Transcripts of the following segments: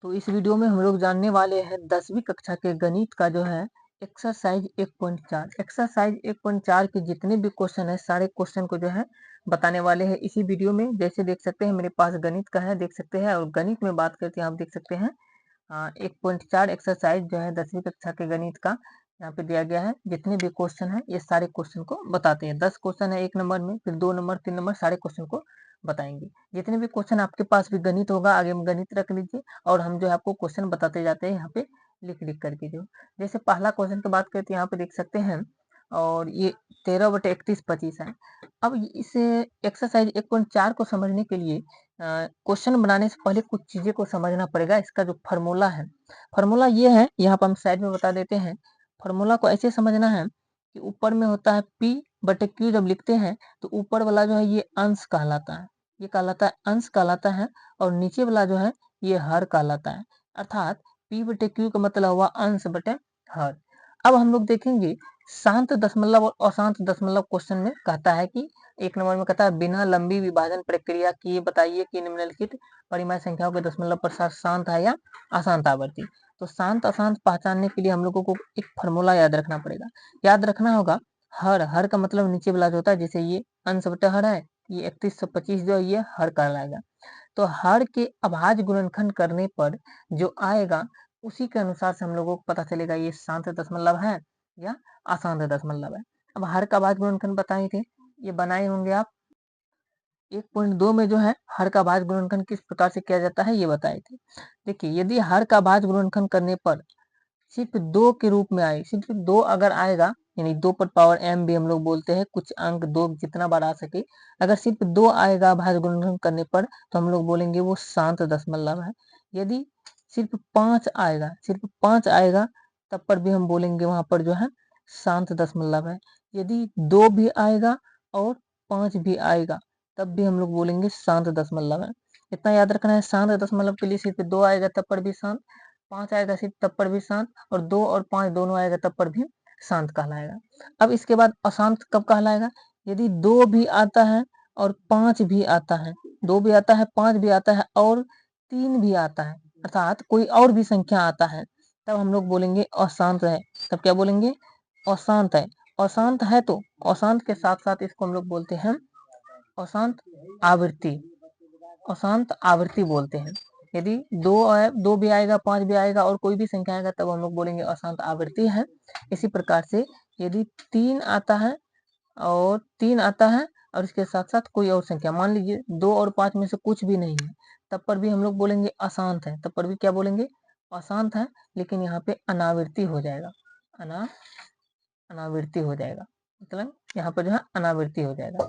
तो इस वीडियो में हम लोग जानने वाले हैं 10वीं कक्षा के गणित का जो है एक्सरसाइज 1.4। एक्सरसाइज 1.4 के जितने भी क्वेश्चन है सारे क्वेश्चन को जो है बताने वाले हैं इसी वीडियो में। जैसे देख सकते हैं मेरे पास गणित का है, देख सकते हैं, और गणित में बात करते हैं आप देख सकते हैं 1.4 एक्सरसाइज जो है 10वीं कक्षा के गणित का यहाँ पे दिया गया है। जितने भी क्वेश्चन है ये सारे क्वेश्चन को बताते हैं। 10 क्वेश्चन है 1 नंबर में, फिर 2 नंबर 3 नंबर सारे क्वेश्चन को बताएंगे। जितने भी क्वेश्चन आपके पास भी गणित होगा आगे में गणित रख लीजिए और हम जो है आपको क्वेश्चन बताते जाते हैं यहाँ पे लिख लिख करके। जो जैसे पहला क्वेश्चन की बात करते हैं यहाँ पे देख सकते हैं, और ये 13/31 है। अब इस एक्सरसाइज 1.4 को समझने के लिए क्वेश्चन बनाने से पहले कुछ चीजें को समझना पड़ेगा। इसका जो फार्मूला है, फार्मूला ये है, यहाँ पर हम साइड में बता देते हैं। फार्मूला को ऐसे समझना है कि ऊपर में होता है P/Q। जब लिखते हैं तो ऊपर वाला जो है ये अंश कहलाता है, ये कहलाता है अंश कहलाता है, और नीचे वाला जो है ये हर कहलाता है। अर्थात P/Q का मतलब हुआ अंश बटे हर। अब हम लोग देखेंगे शांत दशमलव और अशांत दशमलव क्वेश्चन में कहता है कि 1 नंबर में कहता है बिना लंबी विभाजन प्रक्रिया किए बताइए कि निम्नलिखित परिमेय संख्याओं के दशमलव प्रसार शांत है या अशांत आवर्ती। तो शांत अशांत पहचानने के लिए हम लोगों को एक फार्मूला याद रखना पड़ेगा। याद रखना होगा हर, हर का मतलब नीचे वाला जो होता है, जैसे ये अंश बटे हर है, ये 3125 जो है ये हर कहलाएगा। तो हर के अभाज्य गुणनखंड करने पर जो आएगा उसी के अनुसार से हम लोगों को पता चलेगा ये शांत दशमलव है या अशांत दशमलव है। अब हर का अभाज्य गुणनखंड बताए थे, ये बनाए होंगे आप। 1.2 में जो है हर का भाज्य गुणनखंड किस प्रकार से किया जाता है ये बताए थे। देखिए यदि हर का भाज्य गुणनखंड करने पर सिर्फ 2 के रूप में आए, सिर्फ 2 अगर आएगा, यानी 2 पर पावर m भी हम लोग बोलते हैं, कुछ अंक 2 जितना बार आ सके, अगर सिर्फ 2 आएगा भाज्य गुणनखंड करने पर तो हम लोग बोलेंगे वो शांत दशमलव है। यदि सिर्फ 5 आएगा, सिर्फ 5 आएगा तब पर भी हम बोलेंगे वहां पर जो है शांत दशमलव है। यदि 2 भी आएगा और 5 भी आएगा तब भी हम लोग बोलेंगे शांत दशमलव है। इतना याद रखना है, शांत दशमलव के लिए सिर्फ 2 आएगा तब पर भी शांत, 5 आएगा सिर्फ तब पर भी शांत, और 2 और 5 दोनों आएगा तब पर भी शांत कहलाएगा। अब इसके बाद अशांत कब कहलाएगा? यदि 2 भी आता है और 5 भी आता है, 2 भी आता है 5 भी आता है और 3 भी आता है, अर्थात कोई और भी संख्या आता है, तब हम लोग बोलेंगे अशांत है। तब क्या बोलेंगे? अशांत है। अशांत है तो अशांत के साथ साथ इसको हम लोग बोलते हैं अशांत आवृत्ति, अशांत आवृत्ति बोलते हैं। यदि 2 भी आएगा 5 भी आएगा और कोई भी संख्या आएगा तब हम लोग बोलेंगे अशांत आवृत्ति है। इसी प्रकार से यदि 3 आता है और 3 आता है और इसके साथ साथ कोई और संख्या, मान लीजिए 2 और 5 में से कुछ भी नहीं है, तब पर भी हम लोग बोलेंगे अशांत है। तब पर भी क्या बोलेंगे? अशांत है, लेकिन यहाँ पे अनावृत्ति हो जाएगा, अनावृत्ति हो जाएगा, मतलब यहाँ पर जो है अनावृत्ति हो जाएगा।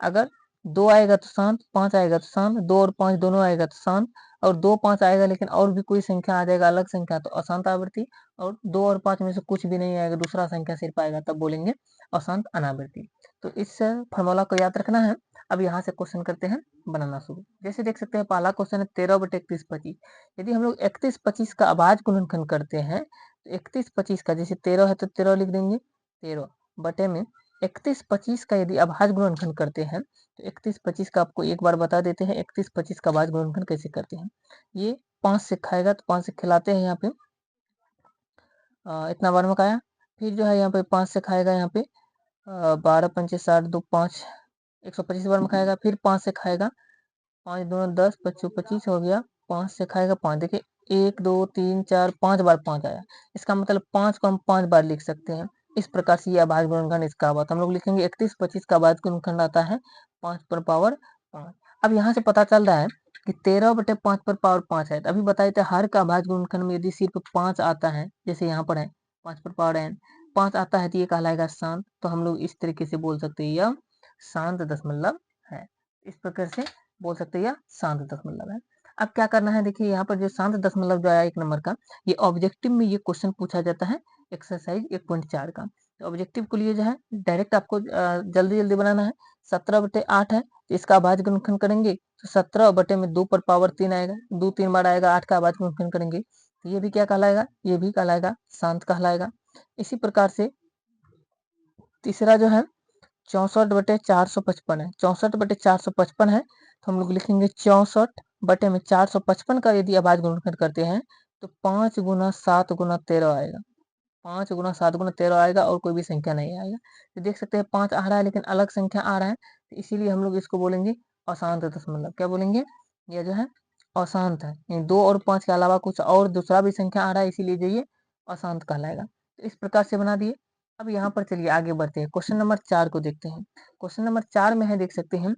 अगर 2 आएगा तो शांत, 5 आएगा तो शांत, 2 और 5 दोनों आएगा तो शांत, और 2 5 आएगा लेकिन और भी कोई संख्या आ जाएगा अलग संख्या तो अशांत आवृत्ति, और 2 और 5 में से कुछ भी नहीं आएगा दूसरा संख्या सिर्फ आएगा तब बोलेंगे अशांत अनावृत्ति। तो इस फार्मूला को याद रखना है। अब यहाँ से क्वेश्चन करते हैं बनाना शुरू। जैसे देख सकते हैं पहला क्वेश्चन है 13/3125। यदि हम लोग 3125 का अभाज्य गुणनखंड करते हैं तो 3125 का, जैसे 13 है तो 13 लिख देंगे, 13 बटे में 3125 का यदि अभाज्य गुणनखंड करते हैं तो 3125 का आपको एक बार बता देते हैं 3125 का अभाज्य गुणनखंड कैसे करते हैं। ये 5 से खाएगा तो 5 से खिलाते हैं यहाँ पे, इतना बार में खाया। फिर जो है यहाँ पे 5 से खाएगा, यहाँ पे 12 पंचे 60, 2 5, 125 बार में खाएगा। फिर 5 से खाएगा, 5 दूना 10, 25 25 हो गया। 5 से खाएगा 5, देखिए 1 2 3 4 5 बार 5 आया, इसका मतलब 5 को हम 5 बार लिख सकते हैं। इस प्रकार से ये अभाज्य गुणनखंड इसका हुआ। हम लोग लिखेंगे 3125 का अभाज्य गुणनखंड आता है 5 पर पावर 5। अब यहाँ से पता चल रहा है कि 13/5 पर पावर 5 है। अभी बताए थे हर का अभाज्य गुणनखंड में यदि सिर्फ 5 आता है, जैसे यहाँ पर है 5 पर पावर n, 5 आता है तो ये कहलाएगा शांत। तो हम लोग इस तरीके से बोल सकते हैं यह शांत दशमलव है। इस प्रकार से बोल सकते हैं यह शांत दशमलव है। अब क्या करना है, देखिए यहाँ पर जो शांत दशमलव जो आया 1 नंबर का, ये ऑब्जेक्टिव में ये क्वेश्चन पूछा जाता है एक्सरसाइज 1.4 का। तो ऑब्जेक्टिव के लिए जो है डायरेक्ट आपको जल्दी जल्दी बनाना है। 17/8 है तो इसका अभाज्य गुणनखंड करेंगे तो 17 बटे में 2 पर पावर 3 आएगा, 2 3 बार आएगा, 8 का अभाज्य गुणनखंड करेंगे तो ये भी क्या कहलाएगा? ये भी कहलाएगा शांत कहलाएगा। इसी प्रकार से तीसरा जो है 64/455 है, 64/455 है तो हम लोग लिखेंगे 64 बटे में 455 का यदि अभाज्य गुणनखंड करते हैं तो 5 गुना 7 गुना 13 आएगा। 5 गुना 7 गुना 13 आएगा और कोई भी संख्या नहीं आएगा। तो देख सकते हैं 5 आ रहा है लेकिन अलग संख्या आ रहा है, तो इसीलिए हम लोग इसको बोलेंगे अशांत दशमलव। क्या बोलेंगे? यह जो है अशांत है। 2 और 5 के अलावा कुछ और दूसरा भी संख्या आ रहा है, इसीलिए जो ये अशांत कहलाएगा। तो इस प्रकार से बना दिए। अब यहाँ पर चलिए आगे बढ़ते हैं, क्वेश्चन नंबर 4 को देखते हैं। क्वेश्चन नंबर 4 में है, देख सकते हैं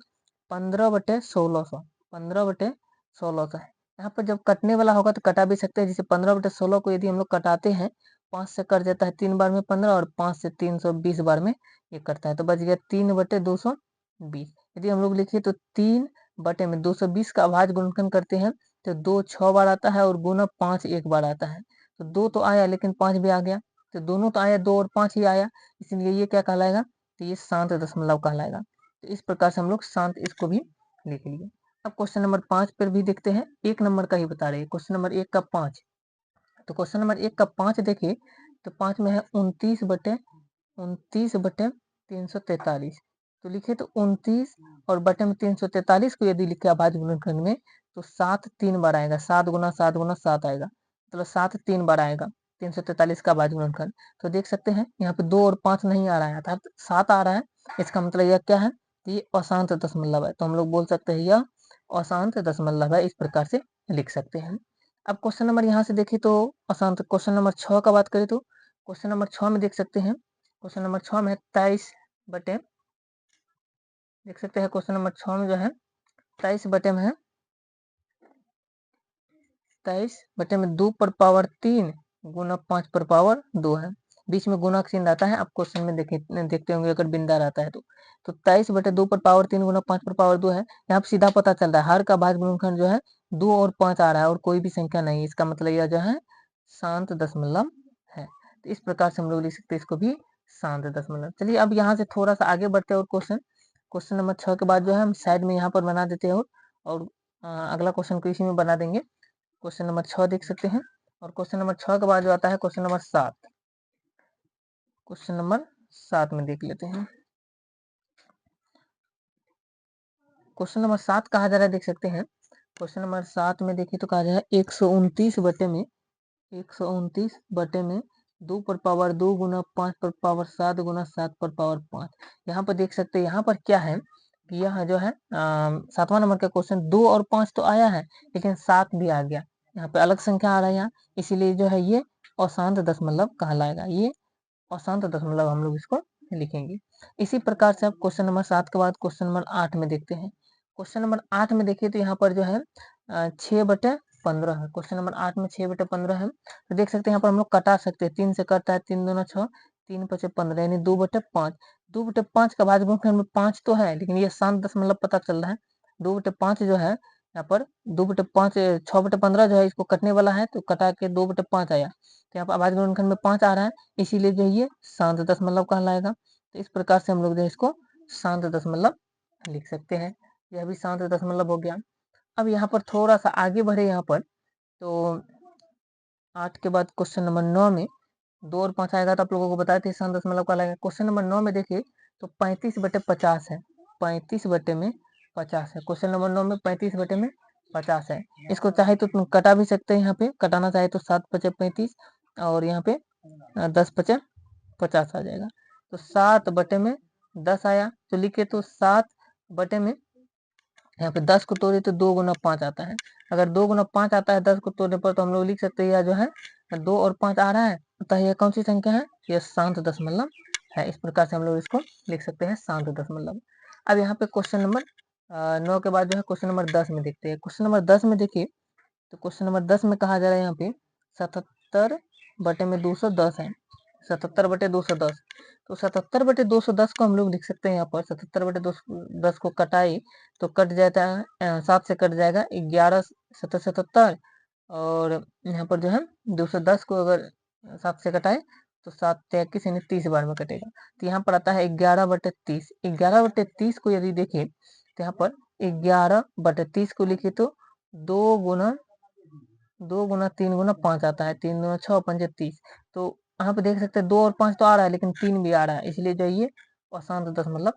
15/1600। 15/1600 है। यहाँ पर जब कटने वाला होगा तो कटा भी सकते हैं, जैसे 15/16 को यदि हम लोग कटाते हैं, 5 से कट जाता है 3 बार में 15 और 5 से 320 बार में ये कटता है, तो बच गया 3/220। यदि हम लोग लिखिए तो 3/220 का अभाज्य गुणनखंड करते हैं तो 2 6 बार आता है और गुना 5 1 बार आता है। तो 2 तो आया लेकिन 5 भी आ गया, तो दोनों तो आया, 2 और 5 ही आया, इसलिए ये क्या कहलाएगा? तो ये शांत दशमलव कहलाएगा। तो इस प्रकार से हम लोग शांत इसको भी लिख लिए। अब क्वेश्चन नंबर 5 पर भी देखते हैं, 1 नंबर का ही बता रहे हैं। क्वेश्चन नंबर 1 का 5, तो क्वेश्चन नंबर 1 का 5 देखिए, तो 5 में है 29/343। तो लिखे तो 29 और बटे में 343 को यदि लिखे अभाज्य गुणनखंड में तो 7 3 बार आएगा। 7 गुना 7 गुना 7 आएगा, मतलब 7 3 बार आएगा 343 का अभाज्य गुणनखंड। तो देख सकते हैं यहाँ पे 2 और 5 नहीं आ रहा है, अर्थात 7 आ रहा है। इसका मतलब यह क्या है? ये अशांत दशमलव है। तो हम लोग बोल सकते हैं यह अशांत दशमलव है, इस प्रकार से लिख सकते हैं। अब क्वेश्चन नंबर यहाँ से देखिए तो अशांत। क्वेश्चन नंबर 6 का बात करें तो क्वेश्चन नंबर 6 में देख सकते हैं, क्वेश्चन नंबर 6 में 23 बटे, देख सकते हैं क्वेश्चन नंबर 6 में जो है 23 बटे में है 23 बटे में 2 पर पावर 3 गुना 5 पर पावर 2 है। बीच में गुना का चिन्ह आता है, आप क्वेश्चन में देखते होंगे अगर बिंदा रहता है तो 23 बटे 2 पर पावर 3 गुना 5 पर पावर 2 है। यहाँ पे सीधा पता चल रहा है हर का भाज्य गुणनखंड जो है 2 और 5 आ रहा है और कोई भी संख्या नहीं। इसका मतलब यह जो है शांत दशमलव है। तो इस प्रकार से हम लोग लिख सकते हैं इसको भी शांत दशमलव। चलिए अब यहाँ से थोड़ा सा आगे बढ़ते हैं और क्वेश्चन नंबर 6 के बाद जो है हम साइड में यहाँ पर बना देते हैं और अगला क्वेश्चन को इसी में बना देंगे। क्वेश्चन नंबर 6 देख सकते हैं और क्वेश्चन नंबर 6 के बाद जो आता है क्वेश्चन नंबर 7। क्वेश्चन नंबर 7 में देख लेते हैं। क्वेश्चन नंबर 7 कहा जा रहा है, देख सकते हैं क्वेश्चन नंबर 7 में देखिए तो कहा जा रहा है 129 बटे में 129 बटे में 2 पर पावर 2 गुना 5 पर पावर 7 गुना 7 पर पावर 5। यहाँ पर देख सकते हैं यहाँ पर क्या है कि यह जो है 7वां नंबर का क्वेश्चन 2 और 5 तो आया है लेकिन 7 भी आ गया। यहाँ पे अलग संख्या आ रहा है यहाँ, इसीलिए जो है ये अशांत दशमलव कहलाएगा। ये अशांत दशमलव हम लोग इसको लिखेंगे। इसी प्रकार से अब क्वेश्चन नंबर 7 के बाद क्वेश्चन नंबर 8 में देखते हैं। क्वेश्चन नंबर 8 में देखिए तो यहाँ पर जो है 6/15 है। क्वेश्चन नंबर 8 में 6/15 है। तो देख सकते हैं यहाँ पर हम लोग कटा सकते हैं, 3 से कटता है, 3 दूना 6, 3 5 15 यानी 2/5। 2/5 का भाज्य गुणनखंड में 5 तो है लेकिन ये शांत दशमलव पता चल रहा है। 2/5 जो है यहाँ पर 2/5 6/15 जो है इसको कटने वाला है तो कटा के 2/5 आया, तो यहाँ पर अभाज्य गुणनखंड में 5 आ रहा है, इसीलिए जो ये शांत दशमलव कहलाएगा। तो इस प्रकार से हम लोग जो है इसको शांत दशमलव लिख सकते हैं। यह भी शांत दशमलव हो गया। अब यहाँ पर थोड़ा सा आगे बढ़े, यहाँ पर तो 8 के बाद क्वेश्चन नंबर 9 में 2 और 5 आएगा तो आप लोगों को बताए थे शांत दशमलव कहलाएगा। क्वेश्चन नंबर 9 में देखिए तो 35/50 है। 35/50 है। क्वेश्चन नंबर 9 में 35/50 है। इसको चाहे तो तुम कटा भी सकते हैं, यहाँ पे कटाना चाहे तो 7 5 35 और यहाँ पे 10 5 50 आ जाएगा। तो 7/10 आया, तो लिखे तो 7 में यहाँ पे 10 को तोड़े तो 2 गुना 5 आता है। अगर 2 गुना 5 आता है 10 को तोड़ने पर तो हम लोग लिख सकते हैं यह जो है 2 और 5 आ रहा है, अतः यह कौन सी संख्या है? यह शांत दशमलव है। इस प्रकार से हम लोग इसको लिख सकते हैं शांत दशमलव। अब यहाँ पे क्वेश्चन नंबर 9 के बाद जो है क्वेश्चन नंबर 10 में देखते हैं। क्वेश्चन नंबर 10 में देखिए तो क्वेश्चन नंबर 10 में कहा जा रहा है यहाँ पे 77/210 है। 77/210, तो 77/210 को हम लोग लिख सकते हैं यहाँ पर 77/210 को कटाए तो कट जाता है 7 से कट जाएगा 11 7 77 और यहाँ पर जो है 210 को अगर 7 से कटाए तो 7 21 यानी 30 बार में कटेगा। तो यहाँ पर आता है 11/30। 11/30 को यदि देखें तो यहाँ पर 11/30 को लिखे तो 2 गुना 3 गुना 5 आता है, 3 दूना 6 5 30। तो यहाँ पे देख सकते हैं 2 और 5 तो आ रहा है लेकिन 3 भी आ रहा है, इसलिए जो ये अशांत दशमलव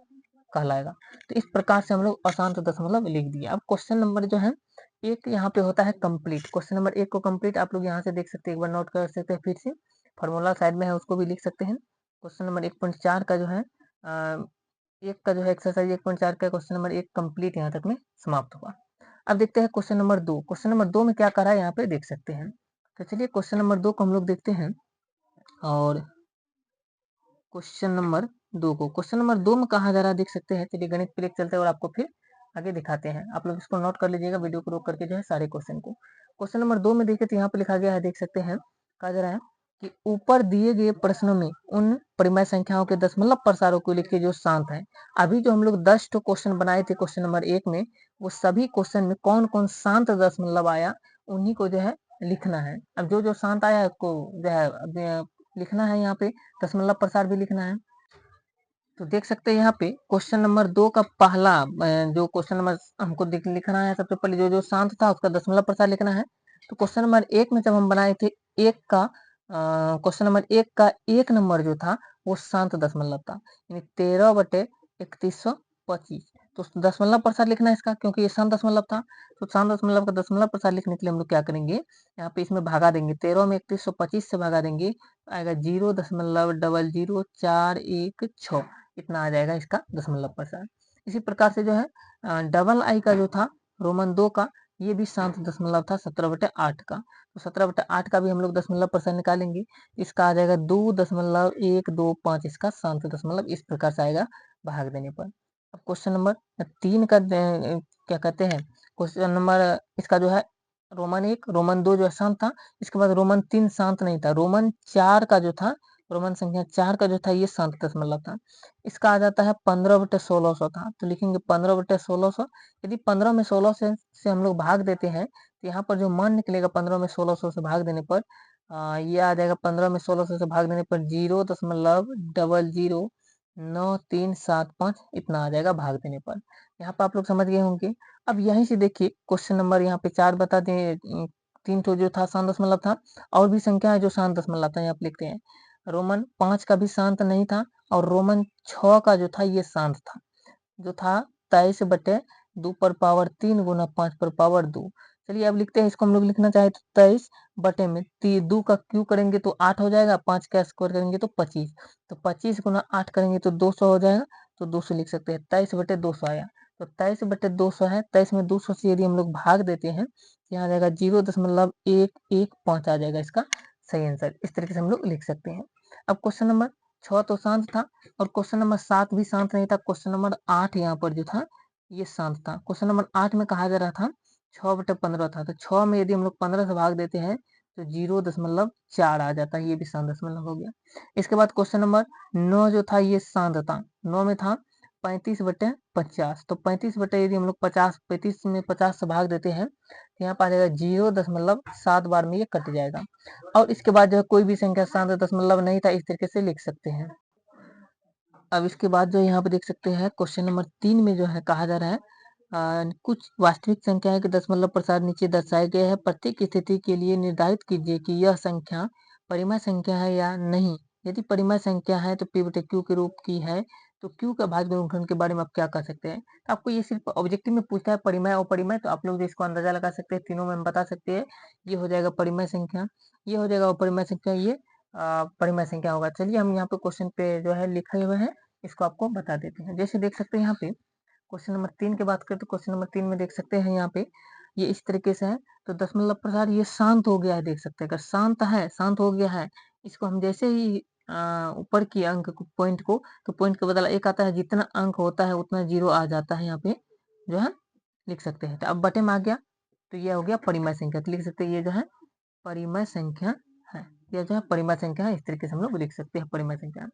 कहलाएगा। तो इस प्रकार से हम लोग अशांत दशमलव लिख दिए। अब क्वेश्चन नंबर जो है एक यहाँ पे होता है कंप्लीट। क्वेश्चन नंबर 1 को कंप्लीट आप लोग यहाँ से देख सकते हैं, एक बार नोट कर सकते हैं फिर से, फॉर्मूला साइड में है उसको भी लिख सकते हैं। क्वेश्चन नंबर 1.4 का जो है एक का जो है एक्सरसाइज 1.4 का क्वेश्चन नंबर 1 कंप्लीट यहाँ तक में समाप्त हुआ। अब देखते हैं क्वेश्चन नंबर 2। क्वेश्चन नंबर 2 में क्या करा है यहाँ पे देख सकते हैं। तो चलिए क्वेश्चन नंबर 2 को हम लोग देखते हैं, और क्वेश्चन नंबर 2 को, क्वेश्चन नंबर 2 में कहा जा रहा है देख सकते हैं। चलिए गणित पे चलते हैं और आपको फिर आगे दिखाते हैं। आप लोग इसको नोट कर लीजिएगा, वीडियो को रोक करके जो है सारे क्वेश्चन को। क्वेश्चन नंबर 2 में देखिए तो यहाँ पे लिखा गया है देख सकते हैं, कहा जा रहा है कि ऊपर दिए गए प्रश्नों में उन परिमेय संख्याओं के दशमलव प्रसारों को लिखिए जो शांत है। अभी जो हम लोग 10 तो क्वेश्चन बनाए थे क्वेश्चन नंबर 1 में, वो सभी क्वेश्चन में कौन कौन शांत दशमलव आया उन्हीं को जो है लिखना है। अब जो जो शांत आया उसको जो है लिखना है, यहाँ पे दशमलव प्रसार भी लिखना है। तो देख सकते हैं यहाँ पे क्वेश्चन नंबर 2 का पहला जो क्वेश्चन नंबर हमको लिखना है, सबसे पहले जो जो शांत था उसका दशमलव प्रसार लिखना है। तो क्वेश्चन नंबर 1 में जब हम बनाए थे एक का क्वेश्चन नंबर 1 का 1 नंबर जो था वो शांत दशमलव था, यानी 13/3125। तो दशमलव प्रसार लिखना है इसका, क्योंकि ये शांत दशमलव था। तो शांत दशमलव का दशमलव प्रसार लिखने के लिए हम लोग क्या करेंगे, यहाँ पे इसमें भागा देंगे, 13 में 3125 से भागा देंगे, आएगा 0.00416, इतना आ जाएगा इसका दशमलव प्रसार। इसी प्रकार से जो है डबल आई का जो था रोमन 2 का, ये भी शांत दशमलव था 17/8 का। तो 17/8 का भी हम लोग दशमलव प्रसार निकालेंगे, इसका आ जाएगा 2.125, इसका शांत दशमलव इस प्रकार से आएगा भाग देने पर। अब क्वेश्चन नंबर 3 का क्या कहते हैं, क्वेश्चन नंबर इसका जो है रोमन 1 रोमन 2 जो है शांत था, इसके बाद रोमन 3 शांत नहीं था, रोमन 4 का जो था, रोमन संख्या 4 का जो था ये शांत दशमलव था। इसका आ जाता है 15/1600 था। तो लिखेंगे 15/1600। यदि 15 में 16 से हम लोग भाग देते हैं तो यहाँ पर जो मान निकलेगा 15 में 1600 से भाग देने पर ये आ जाएगा, 15 में 1600 से भाग देने पर 0.009375 इतना आ जाएगा भाग देने पर। यहाँ पर आप लोग समझ गए होंगे। अब यहीं से देखिए क्वेश्चन नंबर यहाँ पे 4 बता दें, 3 तो जो था शांत दशमलव था, और भी संख्या है जो शांत दशमलव था, यहाँ पे लिखते हैं। रोमन 5 का भी शांत नहीं था, और रोमन 6 का जो था ये शांत था, जो था 23/2 पर पावर 3 गुना 5 पर पावर 2। चलिए अब लिखते हैं, इसको हम लोग लिखना चाहे तो 23 बटे में 2 का क्यू करेंगे तो 8 हो जाएगा, 5 का स्क्वायर करेंगे तो 25, तो 25 गुना 8 करेंगे तो 200 हो जाएगा, तो 200 लिख सकते हैं, 23/200 आया। तो 23/200 है, 23 में 200 से यदि हम लोग भाग देते हैं तो यहाँ आ जाएगा 0.115 आ जाएगा इसका सही आंसर। इस तरीके से हम लोग लिख सकते हैं। अब क्वेश्चन नंबर 6 तो शांत था, और क्वेश्चन नंबर 7 भी शांत नहीं था, क्वेश्चन नंबर 8 यहाँ पर जो था ये शांत था। क्वेश्चन नंबर 8 में कहा जा रहा था 6/15 था, तो 6 में यदि हम लोग 15 से भाग देते हैं तो 0.4 आ जाता है, ये भी शांत दशमलव हो गया। इसके बाद क्वेश्चन नंबर 9 जो था ये शांत था, 9 में था 35/50। तो 35 बटे यदि हम लोग 35 में 50 से भाग देते हैं तो यहाँ पर आ जाएगा 0.7 बार में ये कट जाएगा। और इसके बाद जो है कोई भी संख्या शांत दशमलव नहीं था, इस तरीके से लिख सकते हैं। अब इसके बाद जो यहाँ पे देख सकते हैं क्वेश्चन नंबर 3 में जो है कहा जा रहा है कुछ वास्तविक संख्याएं के दशमलव प्रसार नीचे दर्शाए गए हैं, प्रत्येक स्थिति के लिए निर्धारित कीजिए कि यह संख्या परिमेय संख्या है या नहीं। यदि परिमेय संख्या है तो p बटे q के रूप की है, तो q का भाज्य गुणनखंड के बारे में आप क्या कह सकते हैं। तो आपको ये सिर्फ ऑब्जेक्टिव में पूछता है परिमेय और परिमेय, तो आप लोग इसको अंदाजा लगा सकते हैं, तीनों में हम बता सकते हैं। ये हो जाएगा परिमेय संख्या, ये हो जाएगा अपरिमेय संख्या, ये परिमेय संख्या होगा। चलिए हम यहाँ पे क्वेश्चन पे जो है लिखे हुए हैं इसको आपको बता देते हैं। जैसे देख सकते हैं यहाँ पे क्वेश्चन नंबर 3 की बात करें तो क्वेश्चन नंबर 3 में देख सकते हैं यहाँ पे ये इस तरीके से है। तो दशमलव प्रसार ये शांत हो गया है, देख सकते हैं, अगर शांत है, शांत हो गया है, इसको हम जैसे ही ऊपर की अंक पॉइंट को, तो पॉइंट के बदला एक आता है, जितना अंक होता है उतना 0 आ जाता है, यहाँ पे जो है लिख सकते हैं। तो अब बटे में आ गया तो ये हो गया परिमेय संख्या, तो लिख सकते हैं ये जो है परिमेय संख्या है, यह जो है परिमेय संख्या है। इस तरीके से हम लोग लिख सकते हैं परिमेय संख्या।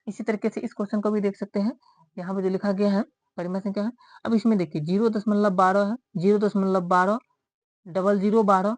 इसी तरीके से इस क्वेश्चन को भी देख सकते हैं, यहाँ पे जो लिखा गया है परिमेय संख्या है। अब इसमें देखिए 0.12 है, 0.12 0012,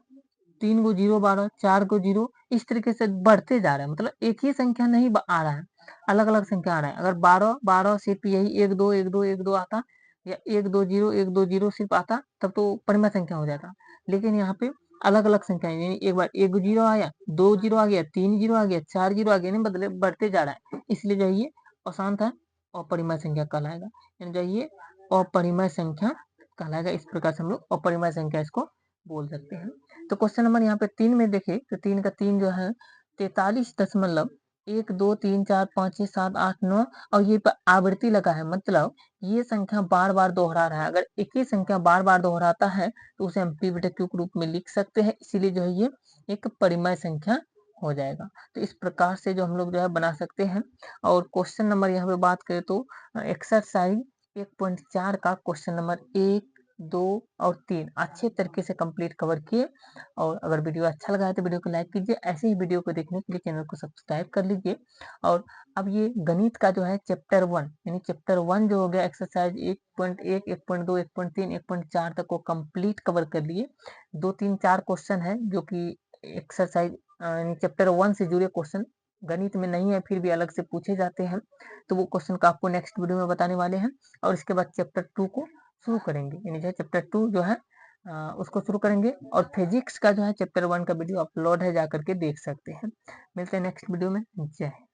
3 को 0 12, 4 को 0, इस तरीके से बढ़ते जा रहा है, मतलब एक ही संख्या नहीं आ रहा है, अलग अलग संख्या आ रहा है। अगर 12 12 सिर्फ यही 1 2 1 2 1 2 आता, या 1 2 0 1 2 0 सिर्फ आता, तब तो परिमेय संख्या हो जाता। लेकिन यहाँ पे अलग अलग संख्या, यानी एक बार 1 0 आया, 2 0 आ गया, 3 0 आ गया, 4 0 आ गया, नहीं बदले बढ़ते जा रहा है, इसलिए जो है ये अशांत है, अपरिमेय संख्या कहलाएगा। यानी जो ये अपरिमेय संख्या कहलाएगा। इस प्रकार से हम लोग अपरिमेय संख्या इसको बोल सकते हैं। तो क्वेश्चन नंबर यहाँ पे 3 में देखें तो 3 का 3 जो है 43.1 2 3 4 5 6 7 8 9 और ये आवृत्ति लगा है, मतलब ये संख्या बार बार दोहरा रहा है। अगर एक ही संख्या बार बार दोहराता है तो उसे हम p/q के रूप में लिख सकते हैं, इसीलिए जो है ये एक परिमेय संख्या हो जाएगा। तो इस प्रकार से जो हम लोग जो है बना सकते हैं। और क्वेश्चन नंबर यहाँ पे बात करें तो एक्सरसाइज 1.4 का क्वेश्चन नंबर 1, 2 और 3 अच्छे तरीके से कंप्लीट कवर किए। और अगर वीडियो अच्छा लगा है तो वीडियो को लाइक कीजिए। ऐसे ही वीडियो को देखने के लिए चैनल को सब्सक्राइब कर लीजिए। और अब ये गणित का जो है चैप्टर 1 यानी चैप्टर 1 जो हो गया एक्सरसाइज 1.1, 1.2, 1.3, 1.4 तक को कंप्लीट कवर कर लिए। 2, 3, 4 क्वेश्चन है जो कि एक्सरसाइज यानी चैप्टर 1 से जुड़े क्वेश्चन गणित में नहीं है, फिर भी अलग से पूछे जाते हैं। तो वो क्वेश्चन को आपको नेक्स्ट वीडियो में बताने वाले हैं। और इसके बाद चैप्टर 2 को शुरू करेंगे, यानी जो है चैप्टर 2 जो है उसको शुरू करेंगे। और फिजिक्स का जो है चैप्टर 1 का वीडियो अपलोड है, जाकर के देख सकते हैं। मिलते हैं नेक्स्ट वीडियो में। जय हिंद।